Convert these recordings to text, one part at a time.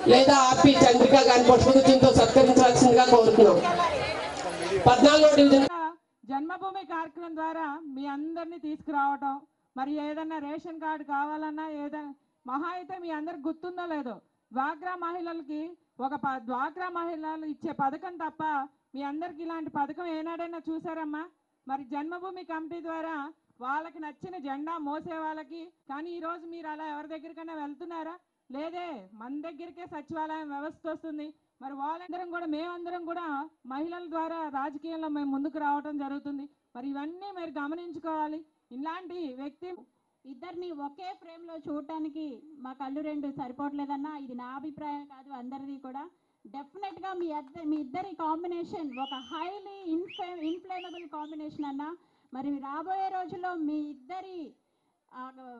లేదా ఆర్పి చంద్రిక గారి పుష్పగుచ్చంతో సత్కరించవలసిందిగా కోరుతున్నాం. 14వ డివిజన్ జన్మభూమి కార్యక్రమం ద్వారా మీ అందరినీ తీసుకురావటం, మరి ఏదన్నా రేషన్ కార్డు కావాలన్నా ఏదైనా మహా అయితే మీ అందరికి గుర్తుందో లేదో డ్వాక్రా మహిళలకి డ్వాక్రా మహిళలు ఇచ్చే పథకం తప్ప మీ అందరికి ఇలాంటి పథకం ఏనాడైనా చూసారమ్మా? మరి జన్మభూమి కమిటీ ద్వారా వాళ్ళకి నచ్చిన జెండా మోసే వాళ్ళకి, కానీ ఈరోజు మీరు అలా ఎవరి దగ్గరికైనా వెళ్తున్నారా? లేదే, మన దగ్గరికే సచివాలయం వ్యవస్థ వస్తుంది. మరి వాళ్ళందరం కూడా మేమందరం కూడా మహిళల ద్వారా రాజకీయంలో మేము ముందుకు రావడం జరుగుతుంది. మరి ఇవన్నీ మీరు గమనించుకోవాలి. ఇలాంటి వ్యక్తి ఇద్దరిని ఒకే ఫ్రేమ్లో చూడటానికి మా కళ్ళు రెండు సరిపోవట్లేదన్నా. ఇది నా అభిప్రాయం కాదు, అందరిది కూడా. డెఫినెట్గా మీ ఇద్దరి కాంబినేషన్ ఒక హైలీ ఇన్ఫ్లేమబుల్ కాంబినేషన్ అన్న. మరి రాబోయే రోజుల్లో మీ ఇద్దరి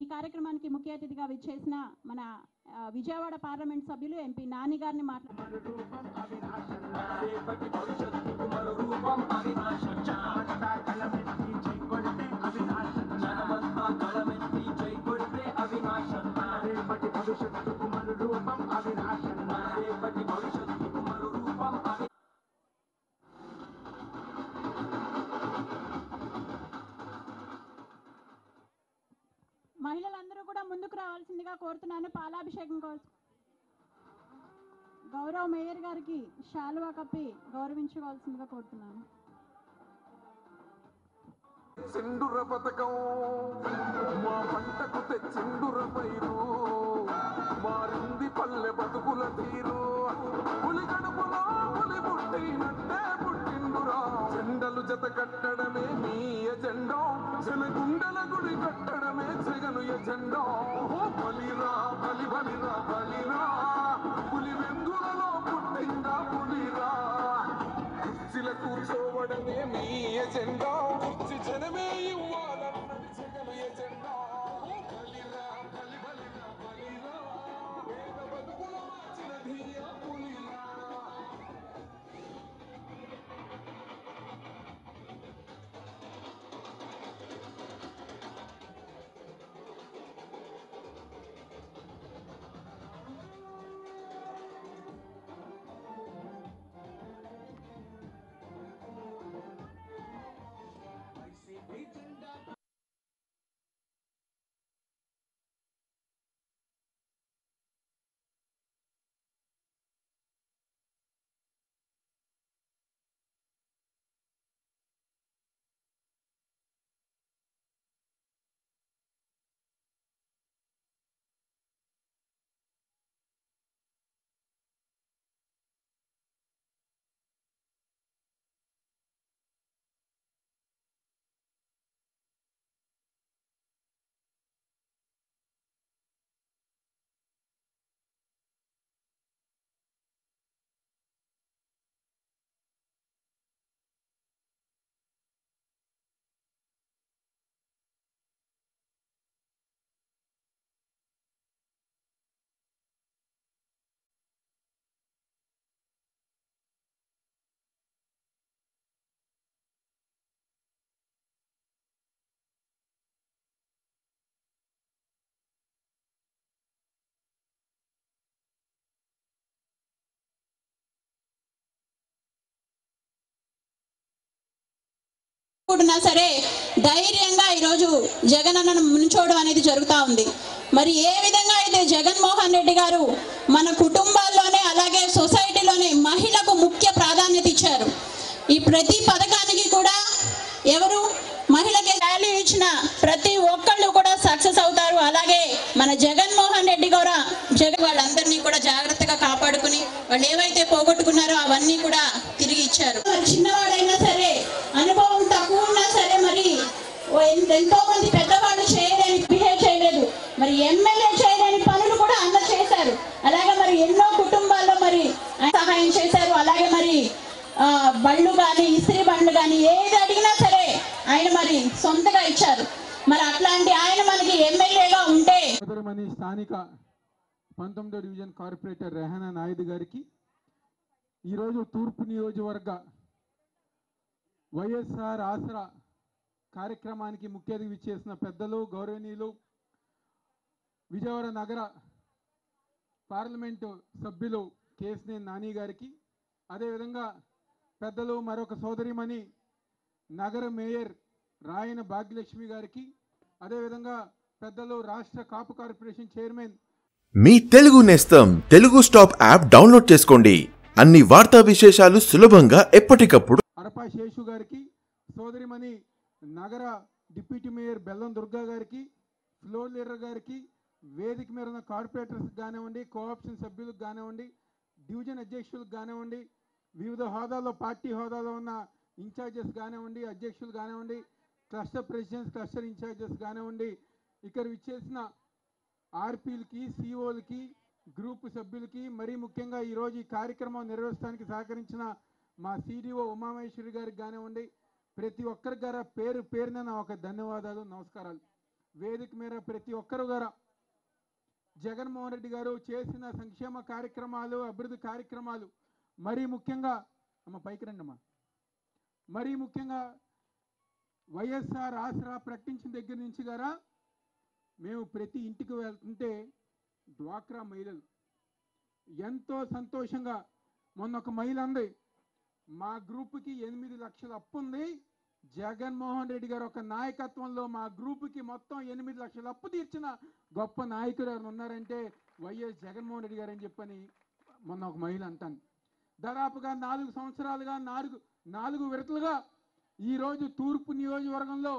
ఈ కార్యక్రమానికి ముఖ్య అతిథిగా విచ్చేసిన మన విజయవాడ పార్లమెంట్ సభ్యులు ఎంపీ నాని గారిని మహిళలందరూ కూడా ముందుకు రావాల్సిందిగా కోరుతున్నాను. పాలాభిషేకం కోసం గౌరవ మేయర్ గారికి శాలువా కప్పి గౌరవించుకోవాల్సిందిగా కోరుతున్నాను. సింధుర పథకం మా పంటకు తెచ్చిందుర పైరు, మారింది పల్లె బతుకుల తీరు, పులి కడుపులో పులి పుట్టినట్టే పుట్టిందురా. జెండలు జత కట్టడమే మీ ఎజెండా, జనగుండల గుడి కట్టడమే జగను ఎజెండా. బలిరా బలి బలిరా బలిరా, పులి వెందులలో పుట్టిందా పులిరా. కుర్చీల కూర్చోవడమే మీ ఎజెండా, కుర్చీ జనమే ఇవ్వాలన్నది జగను ఎజెండా. బలిరా బలి బలిరా బలిరా, పేద బతుకుల మార్చిన ధీయ పులిరా. సరే ధైర్యంగా ఈరోజు జగన్ అన్నను ముంచోవడం అనేది జరుగుతూ ఉంది. మరి ఏ విధంగా అయితే జగన్మోహన్ రెడ్డి గారు మన కుటుంబాల్లోనే అలాగే సొసైటీలోనే మహిళకు ముఖ్య ప్రాధాన్యత ఇచ్చారు. ఈ ప్రతి పథకానికి కూడా ఎవరు మహిళకి వాల్యూ ఇచ్చిన ప్రతి ఒక్కళ్ళు కూడా సక్సెస్ అవుతారు. అలాగే మన జగన్మోహన్ రెడ్డి కూడా వాళ్ళందరినీ కూడా జాగ్రత్తగా కాపాడుకుని వాళ్ళు ఏవైతే పోగొట్టుకున్నారో అవన్నీ కూడా తిరిగి ఇచ్చారు. చిన్నవాడైనా సరే, అనుభవం తక్కువ ఉన్నా సరే, మరి ఎంతో మంది పెద్దవాళ్ళు చేయలేని బిహేవ్ చేయలేదు. మరి ఎమ్మెల్యే చేయలేని పనులు కూడా అన్న చేశారు. అలాగే మరి ఎన్నో కుటుంబాల్లో మరి సహాయం చేశారు. అలాగే మరి బళ్ళు కానీ ఇస్త్రీ బండ్లు కానీ ఏది అడిగినా సరే ఆయన మరి సొంతగా ఇచ్చారు. మరి అట్లాంటి ఆయన మనకి ఎమ్మెల్యేగా ఉంటే స్థానిక 19వ డివిజన్ కార్పొరేటర్ రెహానా నాయుడు గారికి, ఈరోజు తూర్పు నియోజకవర్గ వైఎస్ఆర్ ఆసరా కార్యక్రమానికి ముఖ్య అతిథి ఇచ్చేసిన పెద్దలు, గౌరవనీయులు, విజయవాడ నగర పార్లమెంటు సభ్యులు కేసినేని నాని గారికి, అదేవిధంగా పెద్దలు మరొక సోదరిమణి నగర మేయర్ రాయన భాగ్యలక్ష్మి గారికి, అదేవిధంగా పెద్దలు రాష్ట్ర కాపు కార్పొరేషన్ చైర్మన్ మీ తెలుగు నేస్తం తెలుగు స్టాప్ యాప్ డౌన్లోడ్ చేసుకోండి. అన్ని వార్తా విశేషాలు సులభంగా ఎప్పటికప్పుడు. అరపా శేషు గారికి, సోదరిమణి నగర డిప్యూటీ మేయర్ బెల్లం దుర్గా గారికి, ఫ్లోర్ లీడర్ గారికి, వేదిక మీద ఉన్న కార్పొరేటర్స్ కానివ్వండి, కోఆప్షన్ సభ్యులకు కానివ్వండి, డివిజన్ అధ్యక్షులకు కానివ్వండి, వివిధ హోదాల్లో పార్టీ హోదాలో ఉన్న ఇన్ఛార్జెస్ కానివ్వండి, అధ్యక్షులు కానివ్వండి, క్లస్టర్ ప్రెసిడెంట్స్, క్లస్టర్ ఇన్ఛార్జెస్ కానివ్వండి, ఇక్కడ ఇచ్చేసిన ఆర్పీలకి, సిఓలకి, గ్రూప్ సభ్యులకి, మరీ ముఖ్యంగా ఈరోజు ఈ కార్యక్రమం నిర్వహించడానికి సహకరించిన మా సిడిఓ ఉమామహేశ్వరి గారికి కానివ్వండి, ప్రతి ఒక్కరి గారా పేరు పేరున నా ఒక ధన్యవాదాలు, నమస్కారాలు. వేదిక మీద ప్రతి ఒక్కరు గారా జగన్మోహన్ రెడ్డి గారు చేసిన సంక్షేమ కార్యక్రమాలు, అభివృద్ధి కార్యక్రమాలు, మరీ ముఖ్యంగా పైకి రండమ్మా, మరీ ముఖ్యంగా వైఎస్ఆర్ ఆసరా ప్రకటించిన దగ్గర నుంచి గారా మేము ప్రతి ఇంటికి వెళ్తుంటే డ్వాక్రా మహిళలు ఎంతో సంతోషంగా, మొన్న ఒక మహిళ అంది, మా గ్రూప్కి 8 లక్షల అప్పు ఉంది, జగన్మోహన్ రెడ్డి గారు ఒక నాయకత్వంలో మా గ్రూప్కి మొత్తం 8 లక్షల అప్పు తీర్చిన గొప్ప నాయకుడు ఎవరు ఉన్నారంటే వైఎస్ జగన్మోహన్ రెడ్డి గారు అని చెప్పని మొన్న ఒక మహిళ అంటాను. దాదాపుగా 4 సంవత్సరాలుగా 4 విడతలుగా ఈరోజు తూర్పు నియోజకవర్గంలో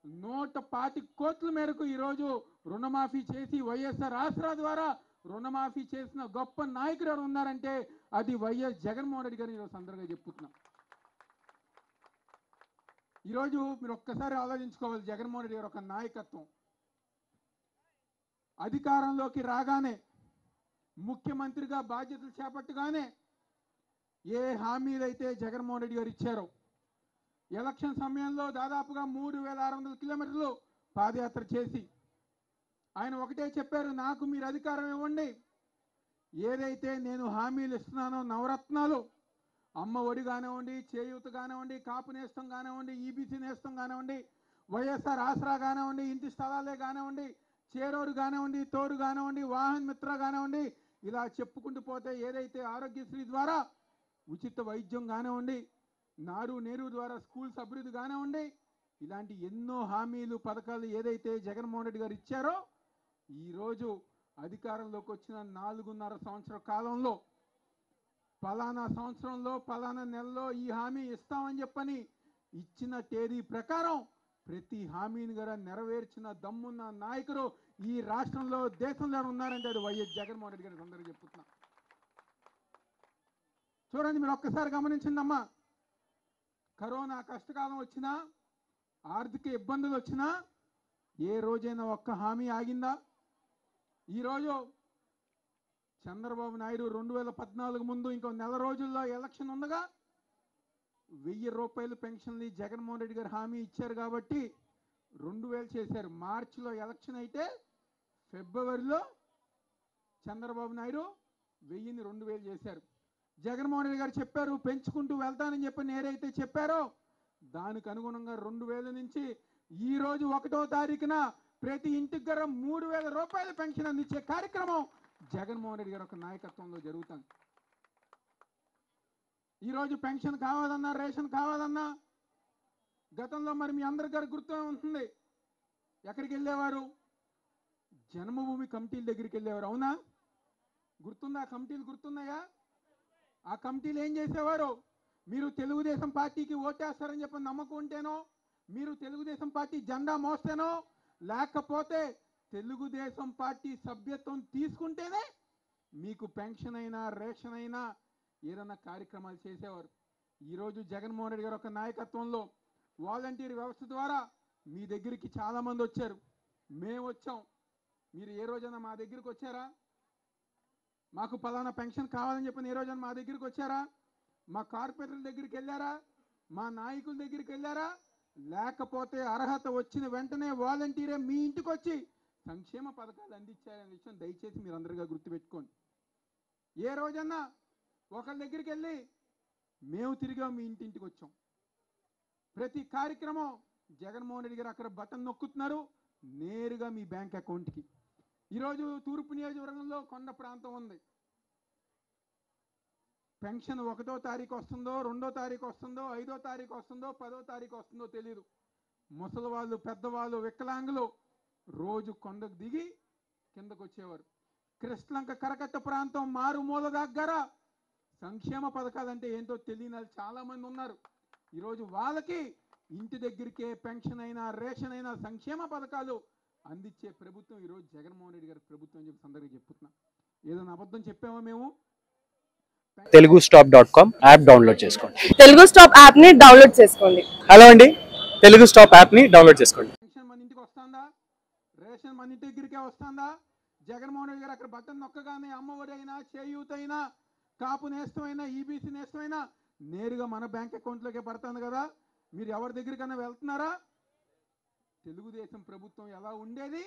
125 కోట్ల మేరకు ఈరోజు రుణమాఫీ చేసి వైఎస్ఆర్ ఆసరా ద్వారా రుణమాఫీ చేసిన గొప్ప నాయకుడు ఎవరు ఉన్నారంటే అది వైఎస్ జగన్మోహన్ రెడ్డి గారు ఈరోజు సందర్భంగా చెప్పుతున్నాం. ఈరోజు మీరు ఒక్కసారి ఆలోచించుకోవాలి, జగన్మోహన్ రెడ్డి గారు ఒక నాయకత్వం అధికారంలోకి రాగానే, ముఖ్యమంత్రిగా బాధ్యతలు చేపట్టగానే ఏ హామీలైతే జగన్మోహన్ రెడ్డి గారు ఇచ్చారో, ఎలక్షన్ సమయంలో దాదాపుగా 3600 కిలోమీటర్లు పాదయాత్ర చేసి ఆయన ఒకటే చెప్పారు, నాకు మీరు అధికారం ఇవ్వండి, ఏదైతే నేను హామీలు ఇస్తున్నానో నవరత్నాలు, అమ్మ ఒడి కానివ్వండి, చేయూత కానివ్వండి, కాపు నేస్తం కానివ్వండి, ఈబీసీ నేస్తం కానివ్వండి, వైఎస్ఆర్ ఆసరా కానివ్వండి, ఇంటి స్థలాలే కానివ్వండి, చేరోడు కానివ్వండి, తోడు కానివ్వండి, వాహన్ మిత్ర కానివ్వండి, ఇలా చెప్పుకుంటూ పోతే ఏదైతే ఆరోగ్యశ్రీ ద్వారా ఉచిత వైద్యం కానివ్వండి, నాడు నేరు ద్వారా స్కూల్స్ అభివృద్ధి కానివ్వండి, ఇలాంటి ఎన్నో హామీలు, పథకాలు ఏదైతే జగన్మోహన్ రెడ్డి గారు ఇచ్చారో ఈరోజు అధికారంలోకి వచ్చిన 4.5 సంవత్సర కాలంలో పలానా సంవత్సరంలో పలానా నెలలో ఈ హామీ ఇస్తామని చెప్పని ఇచ్చిన తేదీ ప్రకారం ప్రతి హామీని కూడా నెరవేర్చిన దమ్మున్న నాయకుడు ఈ రాష్ట్రంలో, దేశంలో ఉన్నారంటే అది వైఎస్ జగన్మోహన్ రెడ్డి గారి అందరికీ చెప్తున్నా. చూడండి, మీరు ఒక్కసారి గమనించిందమ్మా, కరోనా కష్టకాలం వచ్చినా, ఆర్థిక ఇబ్బందులు వచ్చినా ఏ రోజైనా ఒక్క హామీ ఆగిందా? ఈరోజు చంద్రబాబు నాయుడు 2014 ముందు ఇంకో నెల రోజుల్లో ఎలక్షన్ ఉండగా 1000 రూపాయలు పెన్షన్లు జగన్మోహన్ రెడ్డి గారు హామీ ఇచ్చారు కాబట్టి 2000 చేశారు. మార్చిలో ఎలక్షన్ అయితే ఫిబ్రవరిలో చంద్రబాబు నాయుడు 1000ని 2000 చేశారు. జగన్మోహన్ రెడ్డి గారు చెప్పారు పెంచుకుంటూ వెళ్తానని చెప్పి నేరైతే చెప్పారో దానికి అనుగుణంగా 2000 నుంచి ఈ రోజు 1వ తారీఖున ప్రతి ఇంటికి గర 3000 రూపాయల పెన్షన్ అందించే కార్యక్రమం జగన్మోహన్ రెడ్డి గారి ఒక నాయకత్వంలో జరుగుతుంది. ఈరోజు పెన్షన్ కావాలన్నా, రేషన్ కావాలన్నా గతంలో మరి మీ అందరి గారు గుర్తు ఉంటుంది, ఎక్కడికి వెళ్ళేవారు? జన్మభూమి కమిటీల దగ్గరికి వెళ్ళేవారు, అవునా? గుర్తుందా? కమిటీలు గుర్తున్నాయా? ఆ కమిటీలు ఏం చేసేవారు? మీరు తెలుగుదేశం పార్టీకి ఓటేస్తారని చెప్పి నమ్మకం ఉంటేనో, మీరు తెలుగుదేశం పార్టీ జెండా మోస్తేనో, లేకపోతే తెలుగుదేశం పార్టీ సభ్యత్వం తీసుకుంటేనే మీకు పెన్షన్ అయినా, రేషన్ అయినా ఏదన్నా కార్యక్రమాలు చేసేవారు. ఈరోజు జగన్మోహన్ రెడ్డి గారు ఒక నాయకత్వంలో వాలంటీర్ వ్యవస్థ ద్వారా మీ దగ్గరికి చాలామంది వచ్చారు, మేము వచ్చాం. మీరు ఏ రోజైనా మా దగ్గరికి వచ్చారా? మాకు పలానా పెన్షన్ కావాలని చెప్పి ఏ రోజైనా మా దగ్గరికి వచ్చారా? మా కార్పొరేటర్ల దగ్గరికి వెళ్ళారా? మా నాయకుల దగ్గరికి వెళ్ళారా? లేకపోతే అర్హత వచ్చిన వెంటనే వాలంటీరే మీ ఇంటికి వచ్చి సంక్షేమ పథకాలు అందించారనే విషయం దయచేసి మీరు అందరిగా గుర్తుపెట్టుకోండి. ఏ రోజన్నా ఒకళ్ళ దగ్గరికి వెళ్ళి మేము తిరిగా మీ ఇంటింటికి వచ్చాం. ప్రతి కార్యక్రమం జగన్మోహన్ రెడ్డి గారు అక్కడ బటన్ నొక్కుతున్నారు, నేరుగా మీ బ్యాంక్ అకౌంట్కి. ఈరోజు తూర్పు నియోజకవర్గంలో కొండ ప్రాంతం ఉంది. పెన్షన్ 1వ తారీఖు వస్తుందో, 2వ తారీఖు వస్తుందో, 5వ తారీఖు వస్తుందో, 10వ తారీఖు వస్తుందో తెలియదు. ముసలి వాళ్ళు, పెద్దవాళ్ళు, వికలాంగులు రోజు కొండకు దిగి కిందకు వచ్చేవారు. కృష్ణలంక కరకట్ట ప్రాంతం మారుమూల దగ్గర సంక్షేమ పథకాలు అంటే ఏంటో తెలియని వాళ్ళు చాలామంది ఉన్నారు. ఈరోజు వాళ్ళకి ఇంటి దగ్గరికే పెన్షన్ అయినా, రేషన్ అయినా, సంక్షేమ పథకాలు అందించే ప్రభుత్వం ఈరోజు జగన్మోహన్ రెడ్డి గారి ప్రభుత్వం అని చెప్పి సందర్భంగా చెప్తున్నా. ఏదైనా అబద్ధం చెప్పామా మేము? telugustop.com యాప్ డౌన్లోడ్ చేసుకోండి. తెలుగు స్టాప్ యాప్ ని డౌన్లోడ్ చేసుకోండి. హలో అండి, తెలుగు స్టాప్ యాప్ ని డౌన్లోడ్ చేసుకోండి. పెన్షన్ మన ఇంటికి వస్తుందా? రేషన్ మన ఇంటి దగ్గరికే వస్తుందా? జగన్మోహన్ రెడ్డి గారు అక్కడ బటన్ నొక్కగానే అమ్మఒడి అయినా, చేయూత అయినా, కాపు నేస్తమైనా, ఈబీసీ నేస్తమైనా నేరుగా మన బ్యాంక్ అకౌంట్లోకే పడుతుంది కదా. మీరు ఎవరి దగ్గరికైనా వెళ్తున్నారా? తెలుగుదేశం ప్రభుత్వం ఎలా ఉండేది,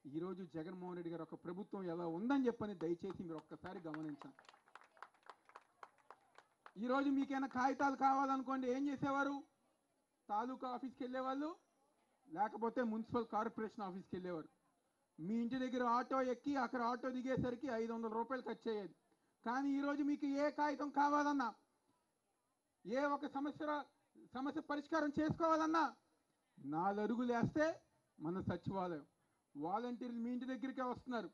ఈరోజు జగన్మోహన్ రెడ్డి గారు ఒక ప్రభుత్వం ఎలా ఉందని చెప్పని దయచేసి మీరు ఒక్కసారి గమనించండి. ఈరోజు మీకైనా కాగితాలు కావాలనుకోండి, ఏం చేసేవారు? తాలూకా ఆఫీస్కి వెళ్ళేవాళ్ళు, లేకపోతే మున్సిపల్ కార్పొరేషన్ ఆఫీస్కి వెళ్ళేవారు. మీ ఇంటి దగ్గర ఆటో ఎక్కి అక్కడ ఆటో దిగేసరికి 500 రూపాయలు ఖర్చు అయ్యేది. కానీ ఈరోజు మీకు ఏ కాగితం కావాలన్నా, ఏ ఒక సమస్య పరిష్కారం చేసుకోవాలన్నా 4 అడుగులు వేస్తే మన సచివాలయం వాలంటీర్లు మీ ఇంటి దగ్గరికే వస్తున్నారు.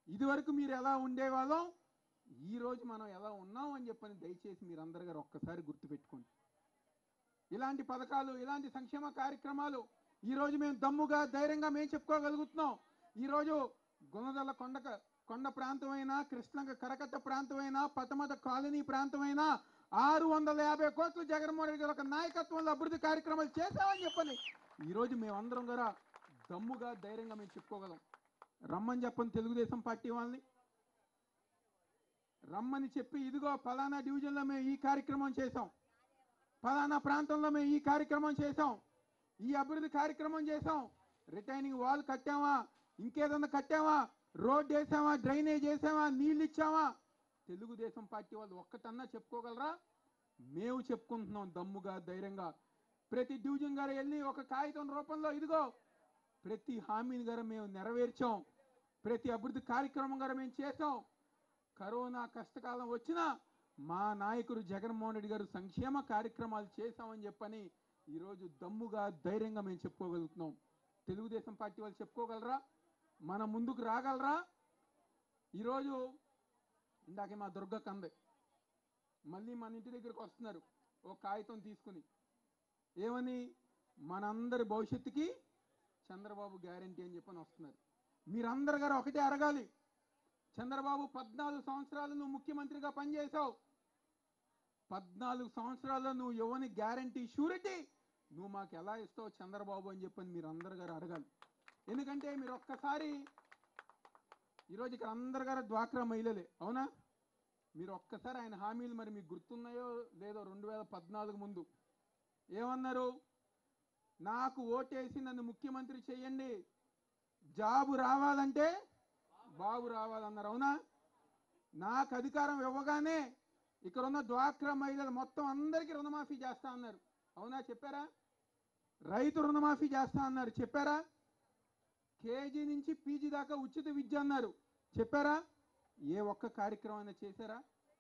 ఇదివరకు మీరు ఎలా ఉండేవాళ్ళం, ఈరోజు మనం ఎలా ఉన్నాం అని చెప్పని దయచేసి మీరు అందరు గారు ఒక్కసారి గుర్తుపెట్టుకోండి. ఇలాంటి పథకాలు, ఇలాంటి సంక్షేమ కార్యక్రమాలు ఈరోజు మేము దమ్ముగా, ధైర్యంగా మేము చెప్పుకోగలుగుతున్నాం. ఈరోజు గుణదల కొండ ప్రాంతమైనా, కృష్ణలంక కరకట్ట ప్రాంతమైనా, పటమట కాలనీ ప్రాంతమైనా 650 కోట్లు జగన్మోహన్ రెడ్డి గారి ఒక నాయకత్వంలో అభివృద్ధి కార్యక్రమాలు చేశామని చెప్పని ఈరోజు మేమందరం కూడా దమ్ముగా, ధైర్యంగా మేము చెప్పుకోగలం. రమ్మని చెప్పని తెలుగుదేశం పార్టీ వాళ్ళని రమ్మని చెప్పి, ఇదిగో ఫలానా డివిజన్లో మేము ఈ కార్యక్రమం చేసాం, ఫలానా ప్రాంతంలో మేము ఈ కార్యక్రమం చేసాం, ఈ అభివృద్ధి కార్యక్రమం చేసాం, రిటైనింగ్ వాల్ కట్టామా, ఇంకేదన్నా కట్టామా, రోడ్ వేసామా, డ్రైనేజ్ వేసామా, నీళ్ళు ఇచ్చామా, తెలుగుదేశం పార్టీ వాళ్ళు ఒక్కటన్నా చెప్పుకోగలరా? మేము చెప్పుకుంటున్నాం దమ్ముగా, ధైర్యంగా. ప్రతి డివిజన్ గారు వెళ్ళి ఒక కాగితం రూపంలో ఇదిగో ప్రతి హామీని గారు మేము నెరవేర్చాం, ప్రతి అభివృద్ధి కార్యక్రమం గారు మేము చేసాం. కరోనా కష్టకాలం వచ్చినా మా నాయకుడు జగన్మోహన్ రెడ్డి గారు సంక్షేమ కార్యక్రమాలు చేశామని చెప్పని ఈరోజు దమ్ముగా, ధైర్యంగా మేము చెప్పుకోగలుగుతున్నాం. తెలుగుదేశం పార్టీ వాళ్ళు చెప్పుకోగలరా? మన ముందుకు రాగలరా? ఈరోజు ఇందాకే మా దుర్గక్క అంది, మళ్ళీ మన ఇంటి దగ్గరకు వస్తున్నారు ఒక కాగితం తీసుకుని, ఏమని? మనందరి భవిష్యత్తుకి చంద్రబాబు గ్యారంటీ అని చెప్పని వస్తున్నారు. మీరందరు గారు ఒకటే అడగాలి, చంద్రబాబు 14 సంవత్సరాలు నువ్వు ముఖ్యమంత్రిగా పనిచేశావు, 14 సంవత్సరాల్లో నువ్వు ఇవ్వని గ్యారంటీ, షూరిటీ నువ్వు మాకు ఎలా ఇస్తావు చంద్రబాబు అని చెప్పని మీరు అందరు గారు అడగాలి. ఎందుకంటే మీరు ఒక్కసారి ఈరోజు ఇక్కడ అందరు గారు డ్వాక్రా మహిళలే, అవునా? మీరు ఒక్కసారి ఆయన హామీలు మరి మీకు గుర్తున్నాయో లేదో, 2014 ముందు ఏమన్నారు? నాకు ఓటేసి నన్ను ముఖ్యమంత్రి చేయండి, జాబు రావాలంటే బాబు రావాలన్నారు, అవునా? నాకు అధికారం ఇవ్వగానే ఇక్కడ ఉన్న డ్వాక్రా మహిళలు మొత్తం అందరికీ రుణమాఫీ చేస్తా అన్నారు, అవునా? చెప్పారా? రైతు రుణమాఫీ చేస్తా అన్నారు, చెప్పారా? కేజీ నుంచి పీజీ దాకా ఉచిత విద్య అన్నారు, చెప్పారా? ఏ ఒక్క కార్యక్రమం అయినా చేశారా?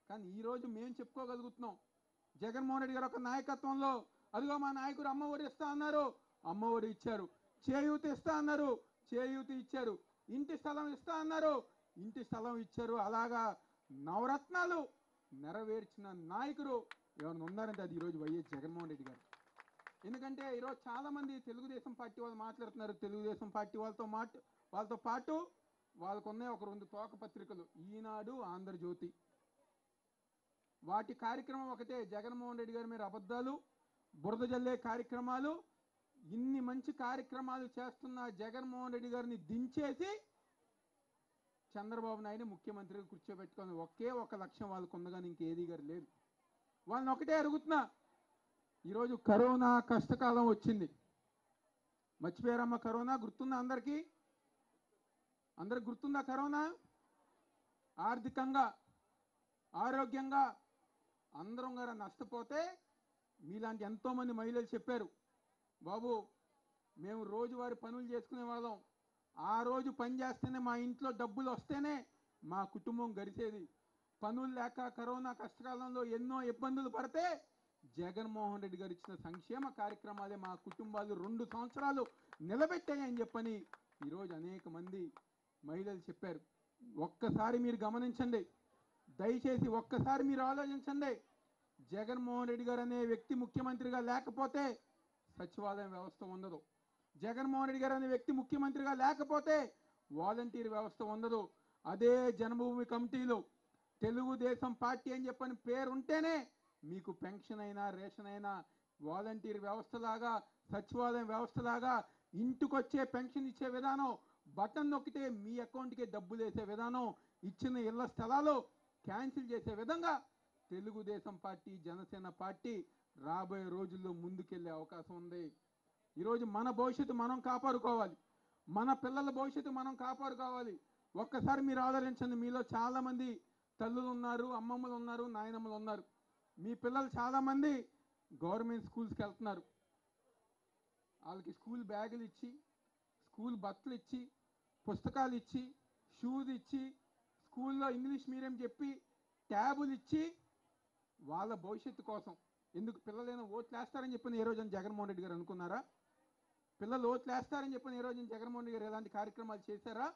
కానీ ఈరోజు మేము చెప్పుకోగలుగుతున్నాం, జగన్మోహన్ రెడ్డి గారు ఒక నాయకత్వంలో అదిగో మా నాయకుడు అమ్మ ఒడి ఇస్తా అన్నారు, అమ్మ ఒడి ఇచ్చారు, చేయూత ఇస్తా అన్నారు, చేయూత ఇచ్చారు, ఇంటి స్థలం ఇస్తా అన్నారు, ఇంటి స్థలం ఇచ్చారు. అలాగా నవరత్నాలు నెరవేర్చిన నాయకుడు ఎవరు ఉన్నారంటే అది ఈరోజు వైఎస్ జగన్మోహన్ రెడ్డి గారు. ఎందుకంటే ఈరోజు చాలామంది తెలుగుదేశం పార్టీ వాళ్ళు మాట్లాడుతున్నారు, తెలుగుదేశం పార్టీ వాళ్ళతో పాటు వాళ్ళకున్న ఒక 2 తోక పత్రికలు, ఈనాడు, ఆంధ్రజ్యోతి. వాటి కార్యక్రమం ఒకటే, జగన్మోహన్ రెడ్డి గారి మీద అబద్ధాలు, బురద జల్లే కార్యక్రమాలు. ఇన్ని మంచి కార్యక్రమాలు చేస్తున్న జగన్మోహన్ రెడ్డి గారిని దించేసి చంద్రబాబు నాయుడు ముఖ్యమంత్రిగా కూర్చోబెట్టుకొని ఒకే ఒక లక్ష్యం వాళ్ళకు ఉందగాని ఇంకేది గారు లేదు. వాళ్ళని ఒకటే అడుగుతున్నా, ఈరోజు కరోనా కష్టకాలం వచ్చింది, మర్చిపోయారమ్మా? కరోనా గుర్తుందా అందరికీ? అందరికి గుర్తుందా కరోనా? ఆర్థికంగా ఆరోగ్యంగా అందరం గారు నష్టపోతే మీలాంటి ఎంతోమంది మహిళలు చెప్పారు, బాబు మేము రోజువారీ పనులు చేసుకునే వాళ్ళం, ఆ రోజు పని చేస్తేనే మా ఇంట్లో డబ్బులు వస్తేనే మా కుటుంబం గడిచేది. పనులు లేక కరోనా కష్టకాలంలో ఎన్నో ఇబ్బందులు పడితే జగన్మోహన్ రెడ్డి గారు ఇచ్చిన సంక్షేమ కార్యక్రమాలే మా కుటుంబాలు 2 సంవత్సరాలు నిలబెట్టాయని చెప్పని ఈరోజు అనేక మంది మహిళలు చెప్పారు. ఒక్కసారి మీరు గమనించండి, దయచేసి ఒక్కసారి మీరు ఆలోచించండి. జగన్మోహన్ రెడ్డి గారు అనే వ్యక్తి ముఖ్యమంత్రిగా లేకపోతే సచివాలయం వ్యవస్థ ఉండదు. జగన్మోహన్ రెడ్డి గారు అనే వ్యక్తి ముఖ్యమంత్రిగా లేకపోతే వాలంటీర్ వ్యవస్థ ఉండదు. అదే జన్మభూమి కమిటీలు తెలుగుదేశం పార్టీ అని చెప్పని పేరు ఉంటేనే మీకు పెన్షన్ అయినా రేషన్ అయినా వాలంటీర్ వ్యవస్థలాగా సచివాలయం వ్యవస్థలాగా ఇంటికొచ్చే పెన్షన్ ఇచ్చే విధానం, బటన్ నొక్కితే మీ అకౌంట్కి డబ్బులు వేసే విధానం, ఇచ్చిన ఇళ్ల స్థలాలు క్యాన్సిల్ చేసే విధంగా తెలుగుదేశం పార్టీ జనసేన పార్టీ రాబోయే రోజుల్లో ముందుకెళ్లే అవకాశం ఉంది. ఈరోజు మన భవిష్యత్తు మనం కాపాడుకోవాలి, మన పిల్లల భవిష్యత్తు మనం కాపాడుకోవాలి. ఒక్కసారి మీరు ఆలోచించండి, మీలో చాలామంది తల్లులు ఉన్నారు, అమ్మమ్మలు ఉన్నారు, నాయనమ్మలు ఉన్నారు. మీ పిల్లలు చాలామంది గవర్నమెంట్ స్కూల్స్కి వెళ్తున్నారు. వాళ్ళకి స్కూల్ బ్యాగులు ఇచ్చి, స్కూల్ బట్టలు ఇచ్చి, పుస్తకాలు ఇచ్చి, షూస్ ఇచ్చి, స్కూల్లో ఇంగ్లీష్ మీడియం చెప్పి ట్యాబులు ఇచ్చి వాళ్ళ భవిష్యత్తు కోసం ఎందుకు పిల్లలైనా ఓట్లు వేస్తారని చెప్పిన ఏ రోజున జగన్మోహన్ రెడ్డి గారు అనుకున్నారా? పిల్లలు ఓట్లు వేస్తారని చెప్పిన ఏ రోజున జగన్మోహన్ రెడ్డి గారు ఎలాంటి కార్యక్రమాలు చేశారా?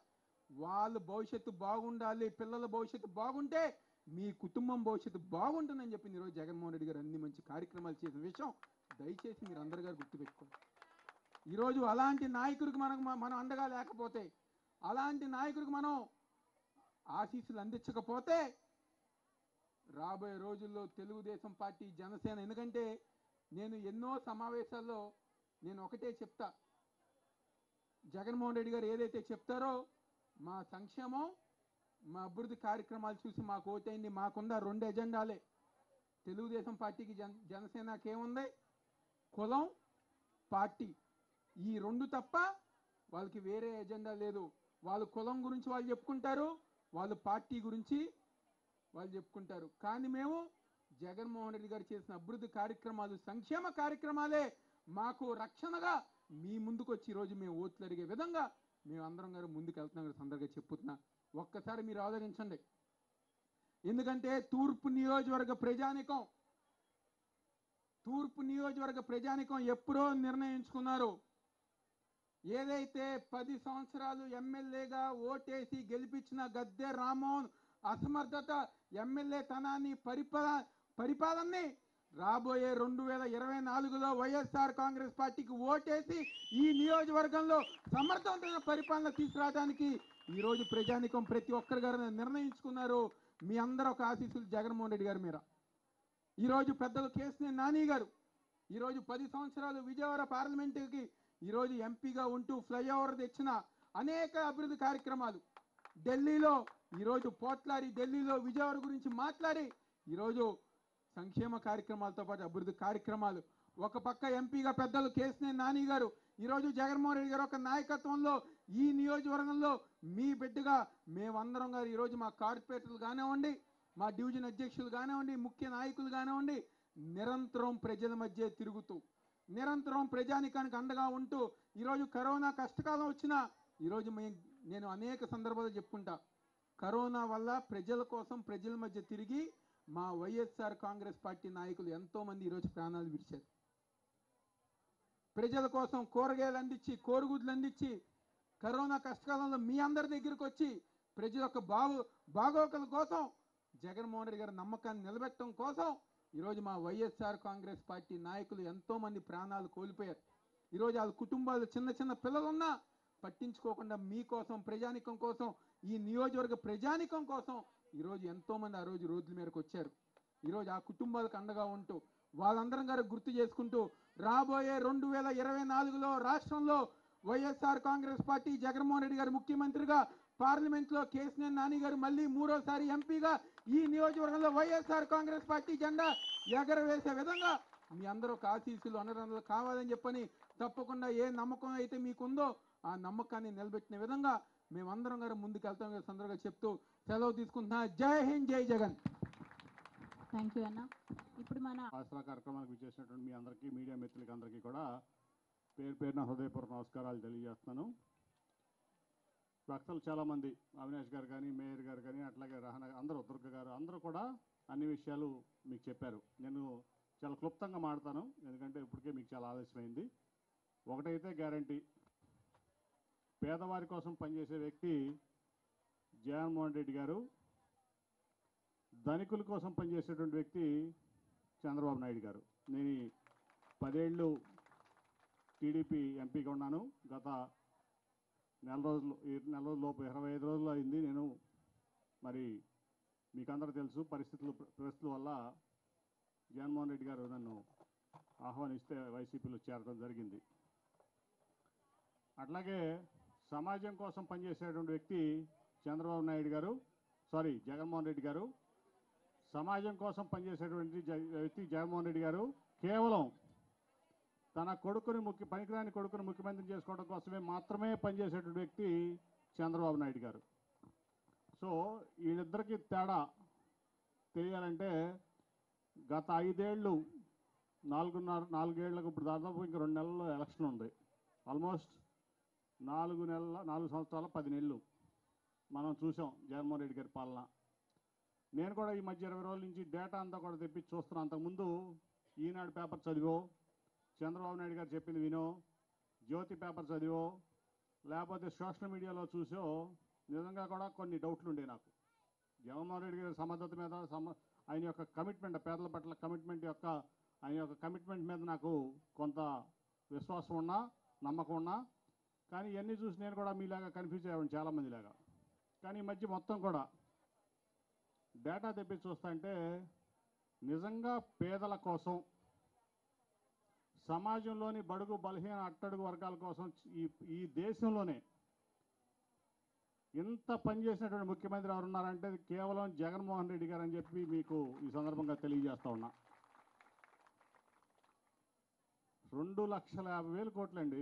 వాళ్ళ భవిష్యత్తు బాగుండాలి, పిల్లల భవిష్యత్తు బాగుంటే మీ కుటుంబం భవిష్యత్తు బాగుంటుందని చెప్పి ఈరోజు జగన్మోహన్ రెడ్డి గారు అన్ని మంచి కార్యక్రమాలు చేసిన విషయం దయచేసి మీరు అందరు గారు గుర్తుపెట్టుకోండి. ఈరోజు అలాంటి నాయకుడికి మనం అండగా లేకపోతే, అలాంటి నాయకుడికి మనం ఆశీస్సులు అందించకపోతే రాబోయే రోజుల్లో తెలుగుదేశం పార్టీ జనసేన, ఎందుకంటే నేను ఎన్నో సమావేశాల్లో నేను ఒకటే చెప్తా, జగన్మోహన్ రెడ్డి గారు ఏదైతే చెప్తారో మా సంక్షేమం మా అభివృద్ధి కార్యక్రమాలు చూసి మాకు ఓటైంది. మాకుందా 2 ఎజెండాలే. తెలుగుదేశం పార్టీకి జనసేనకి ఏముంది? కులం, పార్టీ, ఈ 2 తప్ప వాళ్ళకి వేరే ఎజెండా లేదు. వాళ్ళు కులం గురించి వాళ్ళు చెప్పుకుంటారు, వాళ్ళు పార్టీ గురించి వాళ్ళు చెప్పుకుంటారు. కానీ మేము జగన్మోహన్ రెడ్డి గారు చేసిన అభివృద్ధి కార్యక్రమాలు, సంక్షేమ కార్యక్రమాలే మాకు రక్షణగా మీ ముందుకు వచ్చి ఈరోజు మేము ఓట్లు అడిగే విధంగా మేము అందరం గారు ముందుకు వెళ్తున్నాం. సందర్గా చెప్పుతున్నా, ఒక్కసారి మీరు ఆలోచించండి. ఎందుకంటే తూర్పు నియోజకవర్గ ప్రజానికం ఎప్పుడో నిర్ణయించుకున్నారు. ఏదైతే 10 సంవత్సరాలు ఎమ్మెల్యేగా ఓటేసి గెలిపించిన గద్దె రామ్మోహన్ అసమర్థత, ఎమ్మెల్యే తనాన్ని, పరిపాలనని రాబోయే 2024లో వైఎస్ఆర్ కాంగ్రెస్ పార్టీకి ఓటేసి ఈ నియోజకవర్గంలో సమర్థవంతమైన పరిపాలన తీసుకురావడానికి ఈరోజు ప్రజానికం ప్రతి ఒక్కరి గారు నిర్ణయించుకున్నారు. మీ అందరూ ఒక ఆశీస్సులు జగన్మోహన్ రెడ్డి గారి మీద. ఈరోజు పెద్దలు కేసినేని నాని గారు ఈరోజు 10 సంవత్సరాలు విజయవాడ పార్లమెంటుకి ఈరోజు ఎంపీగా ఉంటూ ఫ్లైఓవర్ తెచ్చిన అనేక అభివృద్ధి కార్యక్రమాలు, ఢిల్లీలో ఈరోజు పోట్లాడి, ఢిల్లీలో విజయవాడ గురించి మాట్లాడి ఈరోజు సంక్షేమ కార్యక్రమాలతో పాటు అభివృద్ధి కార్యక్రమాలు. ఒక పక్క ఎంపీగా పెద్దలు కేసినేని నాని గారు, ఈరోజు జగన్మోహన్ రెడ్డి గారు ఒక నాయకత్వంలో ఈ నియోజకవర్గంలో మీ బిడ్డగా మేమందరం గారు ఈరోజు మా కార్పొరేటర్లు కానివ్వండి, మా డివిజన్ అధ్యక్షులు కానివ్వండి, ముఖ్య నాయకులు కానివ్వండి, నిరంతరం ప్రజల మధ్య తిరుగుతూ, నిరంతరం ప్రజానికానికి అండగా ఉంటూ, ఈరోజు కరోనా కష్టకాలం వచ్చినా ఈరోజు నేను అనేక సందర్భాలు చెప్పుకుంటా, కరోనా వల్ల ప్రజల కోసం ప్రజల మధ్య తిరిగి మా వైఎస్ఆర్ కాంగ్రెస్ పార్టీ నాయకులు ఎంతోమంది ఈరోజు ప్రాణాలు విడిచారు. ప్రజల కోసం కూరగాయలు అందించి, కోడిగుడ్లు అందించి, కరోనా కష్టకాలంలో మీ అందరి దగ్గరికి వచ్చి ప్రజల యొక్క బాగోగుల కోసం, జగన్మోహన్ రెడ్డి గారి నమ్మకాన్ని నిలబెట్టడం కోసం ఈరోజు మా వైఎస్ఆర్ కాంగ్రెస్ పార్టీ నాయకులు ఎంతోమంది ప్రాణాలు కోల్పోయారు. ఈరోజు వాళ్ళ కుటుంబాలు చిన్న చిన్న పిల్లలున్నా పట్టించుకోకుండా మీకోసం, ప్రజానికం కోసం, ఈ నియోజకవర్గ ప్రజానికం కోసం ఈరోజు ఎంతోమంది ఆ రోజు రోడ్ల మీదకి వచ్చారు. ఈరోజు ఆ కుటుంబాలకు అండగా ఉంటూ వాళ్ళందరం గారు గుర్తు చేసుకుంటూ రాబోయే 2024లో రాష్ట్రంలో వైఎస్ఆర్ కాంగ్రెస్ పార్టీ జగన్మోహన్ రెడ్డి గారు ముఖ్యమంత్రిగా, పార్లమెంట్లో కేసినేని నాని గారు మళ్ళీ 3వ ఎంపీగా ఈ నియోజకవర్గంలో వైఎస్ఆర్ కాంగ్రెస్ పార్టీ జెండా ఎగరవేసే విధంగా మీ అందరూ ఒక ఆశీస్సులు అనురంధాలు కావాలని చెప్పని తప్పకుండా ఏ నమ్మకం అయితే మీకుందో ఆ నమ్మకాన్ని నిలబెట్టిన విధంగా మేమందరం గారు ముందుకు వెళ్తాం సందర్భంగా చెప్తూ సెలవు తీసుకుంటున్నా. జై హింద్, జై జగన్. థ్యాంక్ యూ అన్న. ఇప్పుడు మన ఆసరా కార్యక్రమానికి విచ్చేసినటువంటి మీ అందరికీ, మీడియా మిత్రులకి అందరికీ కూడా పేరు పేరున హృదయపూర్వక నమస్కారాలు తెలియజేస్తున్నాను. భక్తులు చాలామంది, అవినాష్ గారు కానీ, మేయర్ గారు కానీ, అట్లాగే రహనా, అందరూ, దుర్గ గారు, అందరూ కూడా అన్ని విషయాలు మీకు చెప్పారు. నేను చాలా క్లుప్తంగా మాడతాను, ఎందుకంటే ఇప్పటికే మీకు చాలా ఆలస్యమైంది. ఒకటైతే గ్యారంటీ, పేదవారి కోసం పనిచేసే వ్యక్తి జగన్మోహన్ రెడ్డి గారు, ధనికుల కోసం పనిచేసేటువంటి వ్యక్తి చంద్రబాబు నాయుడు గారు. నేను 10 ఏళ్ళు టీడీపీ ఎంపీగా ఉన్నాను. గత నెల రోజుల లోపు 25 రోజులు అయింది. నేను మరి మీకందరూ తెలుసు, పరిస్థితుల వల్ల జగన్మోహన్ రెడ్డి గారు నన్ను ఆహ్వానిస్తే వైసీపీలో చేరడం జరిగింది. అట్లాగే సమాజం కోసం పనిచేసేటువంటి వ్యక్తి జగన్మోహన్ రెడ్డి గారు. సమాజం కోసం పనిచేసేటువంటి వ్యక్తి జగన్మోహన్ రెడ్డి గారు కేవలం తన పనికిరాని కొడుకుని ముఖ్యమంత్రి చేసుకోవడం కోసమే మాత్రమే పనిచేసేటువంటి వ్యక్తి చంద్రబాబు నాయుడు గారు. సో వీళ్ళిద్దరికీ తేడా తెలియాలంటే గత 5 ఏళ్ళు, 4 ఏళ్ళకు ఇప్పుడు దాదాపు ఇంకా 2 నెలల్లో ఎలక్షన్ ఉంది. ఆల్మోస్ట్ 4 సంవత్సరాల 10 నెలలు మనం చూసాం జగన్మోహన్ రెడ్డి గారి పాలన. నేను కూడా ఈ మధ్య 20 రోజుల నుంచి డేటా అంతా కూడా తెప్పించి చూస్తున్నాను. అంతకుముందు ఈనాడు పేపర్ చదివో, చంద్రబాబు నాయుడు గారు చెప్పింది వినో, జ్యోతి పేపర్ చదివో, లేకపోతే సోషల్ మీడియాలో చూసో నిజంగా కూడా కొన్ని డౌట్లు ఉండే నాకు. జగన్మోహన్ రెడ్డి గారి సమర్థత మీద, ఆయన యొక్క కమిట్మెంట్, పేదల పట్ల ఆయన యొక్క కమిట్మెంట్ మీద నాకు కొంత విశ్వాసం ఉన్నా, నమ్మకం ఉన్నా. కానీ ఇవన్నీ చూసి నేను కూడా మీలాగా కన్ఫ్యూజ్ అయ్యాను, చాలామందిలాగా. కానీ ఈ మధ్య మొత్తం కూడా డేటా తెప్పించి చూస్తుంటే నిజంగా పేదల కోసం, సమాజంలోని బడుగు బలహీన అట్టడుగు వర్గాల కోసం ఈ దేశంలోనే ఇంత పనిచేసినటువంటి ముఖ్యమంత్రి ఎవరు ఉన్నారంటే కేవలం జగన్మోహన్ రెడ్డి గారు అని చెప్పి మీకు ఈ సందర్భంగా తెలియజేస్తా ఉన్నా. 2,50,000 కోట్లండి.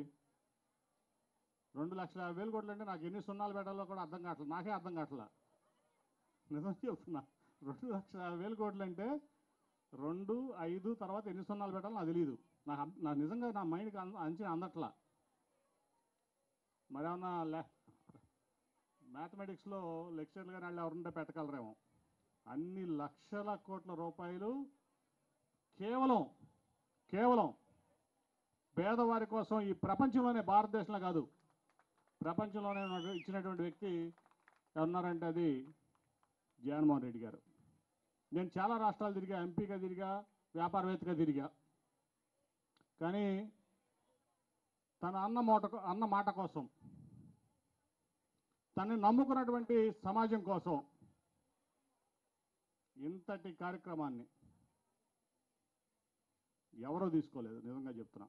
2,50,000 కోట్లు అంటే నాకు ఎన్ని సున్నాలు పెట్టాలో కూడా అర్థం కావట్లేదు. నాకే అర్థం కావట్లా, నిజం చెప్తున్నా. 2,50,000 కోట్లు అంటే 2, 5 తర్వాత ఎన్ని సున్నాలు పెట్టాలో నాకు తెలియదు. నాకు నిజంగా నా మైండ్కి అంచనా అందట్లా. మరేమన్నా మ్యాథమెటిక్స్లో లెక్చర్లు కానీ వాళ్ళు ఎవరుంటే పెట్టగలరేమో. అన్ని లక్షల కోట్ల రూపాయలు కేవలం పేదవారి కోసం ఈ ప్రపంచంలోనే, భారతదేశంలో కాదు ప్రపంచంలోనే ఇచ్చినటువంటి వ్యక్తి ఎవరున్నారంటే అది జగన్మోహన్ రెడ్డి గారు. నేను చాలా రాష్ట్రాలు తిరిగా, ఎంపీగా తిరిగా, వ్యాపారవేత్తగా తిరిగా. కానీ తన అన్న మాట కోసం, తనని నమ్ముకున్నటువంటి సమాజం కోసం ఇంతటి కార్యక్రమాన్ని ఎవరో తీసుకోలేదు. నిజంగా చెప్తున్నా.